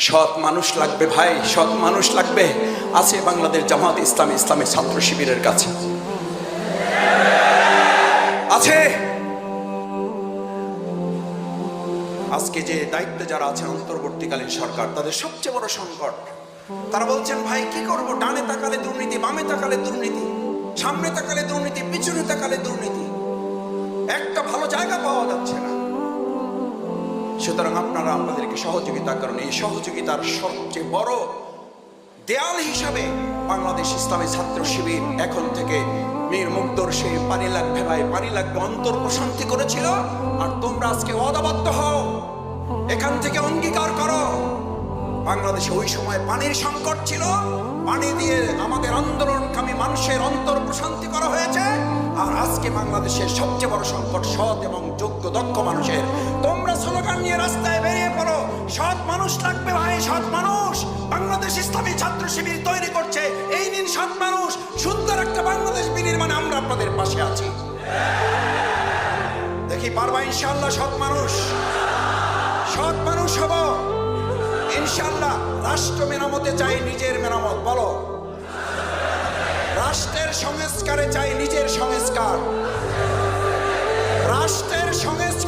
সৎ মানুষ লাগবে ভাই, সৎ মানুষ লাগবে। আছে বাংলাদেশ জামাত ইসলামী, ইসলামী ছাত্র শিবিরের কাছে আছে। আজকে যে দায়িত্বে যারা আছেন অন্তর্বর্তীকালীন সরকার, তাদের সবচেয়ে বড় সংকট, তারা বলছেন ভাই কি করব, ডানে তাকালে দুর্নীতি, বামে তাকালে দুর্নীতি, সামনে তাকালে দুর্নীতি, পিছনে তাকালে দুর্নীতি, একটা ভালো জায়গা পাওয়া যাচ্ছে না। সুতরাং আপনারা আমাদেরকে সহযোগিতা করেন। এই সহযোগিতার সবচেয়ে বড় দেয়াল হিসাবে বাংলাদেশ ইসলামী ছাত্র শিবির এখন থেকে মীর মুগ্ধর সেই পানি লাগবে ভাই, পানি লাগবে অন্তর প্রশান্তি করেছিল। আর তোমরা আজকে ওয়াদাবদ্ধ হও, এখান থেকে অঙ্গীকার করো। বাংলাদেশে ওই সময় পানির সংকট ছিল, পানি দিয়ে আমাদের আন্দোলনকামী মানুষের অন্তর প্রশান্তি করা হয়েছে। আর আজকে বাংলাদেশের সবচেয়ে বড় সংকট সৎ এবং যোগ্য দক্ষ মানুষের। তোমরা স্লোগান নিয়ে রাস্তায় বেরিয়ে পড়ো, সৎ মানুষ লাগবে ভাই, সৎ মানুষ। বাংলাদেশ ইসলামী ছাত্র শিবির তৈরি করছে এই দিন সৎ মানুষ, সুন্দর একটা বাংলাদেশ বিনির্মাণে আমরা আপনাদের পাশে আছি। দেখি পারবা ইনশাআল্লাহ সৎ মানুষ, সৎ মানুষ হব ইনশাআল্লাহ। রাষ্ট্র মেরামতে চাই নিজের মেরামত, বলো। রাষ্ট্রের সংস্কারে চাই নিজের সংস্কার, রাষ্ট্রের সংস্কার